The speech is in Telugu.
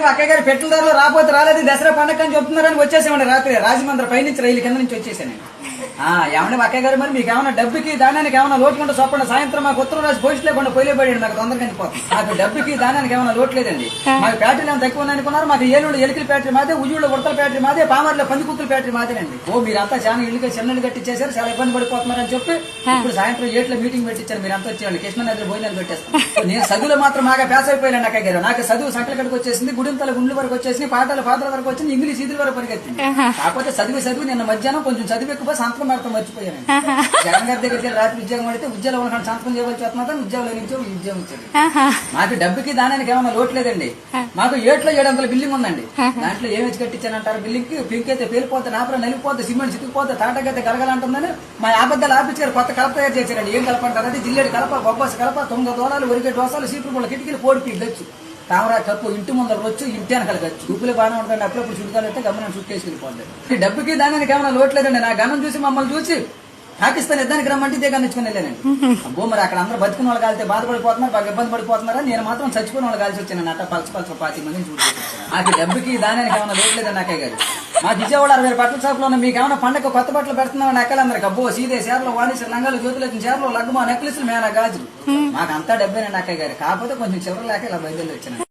అక్కయ్య గారు పెట్రోల్ ధరలు రాబోతే రాలేదు దసరా పండగ అని చెప్తున్నారని వచ్చేసామండి రాత్రి రాజమండ్రి పైనుంచి రైలు కింద నుంచి వచ్చేసాను. ఏమన్నా అక్కయ్య గారు మరి మీకు ఏమన్నా డబ్బుకి దానానికి ఏమైనా లోటుకుంటే చొప్పండి. సాయంత్రం మాకు ఉత్తరం రాసి పోస్ట్ లేకుండా పోలేబడి మాకు తొందరగా చనిపోతుంది. మాకు డబ్బుకి దానానికి ఏమైనా లోటు లేదండి. మాకు ఫ్యాక్టరీలు ఏమైనా తక్కువ అనుకున్నారు. మాకు ఏలూరు ఎలికల ఫ్యాక్టరీ మాదే, ఉయ్యూళ్ళ ఉడతల ఫ్యాక్టరీ మాదే, పామర్లో పందికుత్తుల ఫ్యాక్టరీ మాదేనండి. మీరంతా చాలా ఇల్లుగా చిన్నలు కట్టించేశారు, చాలా ఇబ్బంది పడిపోతున్నారని చెప్పి ఇప్పుడు సాయంత్రం 7 మీటింగ్ పెట్టించారు. మీరంతా వచ్చేవాళ్ళు కృష్ణానదిలో భోజనాలు పెట్టేస్తాను. నేను చదువులో మాత్రం బాగా పేస అయిపోయాను అక్కయ్య గారు. నాకు చదువు సంకల కడికి వచ్చేసింది, గుడింతల గుండ్ల వరకు వచ్చేసింది, పాటల వరకు వచ్చింది, ఇంగ్లీష్ ఇదిల వరకు పరిగెత్తింది. కాకపోతే చదువు నిన్న మధ్యాహ్నం కొంచెం చదువు ఎక్కువ సంతకం పెడతాం మర్చిపోయాను. జగన్ గారి దగ్గరికి రాత్రి ఉద్యోగం పడితే ఉద్యోగంలో ఉన్న సంతకం చేయవలసి వస్తున్నా ఉద్యోగంలో నుంచి ఉద్యోగం ఇచ్చాడు. మాకు డబ్బుకి దానానికి ఏమైనా లోటు లేదండి. మాకు 700 బిల్డింగ్ ఉందండి. దాంట్లో ఏమేసి కట్టించానంటారు బిల్డింగ్ కి పింక్ అయితే పేలిపోతే, నాపర నలిగిపోతే, సిమెంట్ చితికిపోతే, తాటకైతే గలగలంటుందని మా ఆబద్దాలు ఆపించారు. కొత్త కలప తయారు చేశారండి. ఏం కలపంటారు అది జిల్లేడు కలప, బొబ్బాసి కలప, 9 దూరాలు, ఒరిగే దోసాలు, సీట్లు పూల కిటికీలు, పోడిపి గచ్చు, తామరా కప్పు, ఇంటి ముందర వచ్చు, ఇంటి వెనకాల గచ్చు, చూపులే బాగానే ఉంటుంది. అప్పుడప్పుడు చుట్టుకాలు అయితే గమనం చుట్టేసి వెళ్ళిపోతుంది. ఈ డబ్బుకి దానానికి ఏమైనా లోటు లేదండి. నా గమనం చూసి మమ్మల్ని చూసి పాకిస్తాన్ యుద్ధానికి రమ్మంటే ఇదే కనిచ్చుకుని వెళ్ళానండి. అబ్బో మరి అక్కడ అందరూ బతుకున్న వాళ్ళు కాలితే బాధపడిపోతున్నారు, బాగా ఇబ్బంది పడిపోతున్నారా. నేను మాత్రం చచ్చిపోయిన వాళ్ళు కాల్చి వచ్చాను. అట్ట పలచ 50 మందిని చూపించాను. నాకు డబ్బుకి దానానికి ఏమైనా లోటు లేదండి అక్కయ్య గారు. మా విజయవాడ 60 బట్టల షాప్ లో మీకు ఏమైనా పండగ కొత్త బట్టలు పెడుతున్నామని అక్కలందరికి అబ్బో సీదే చీరలు, వాణిశ్వర లంగాలు, జ్యోతులు చీరలు, లగ్గుమా, నెక్లెస్లు, మేనా గాజులు మాకు అంతా డబ్బేనండి అక్కయ్య గారు. కాకపోతే కొంచెం చివరి లేక ఇలా బయలుదేరి వచ్చాను.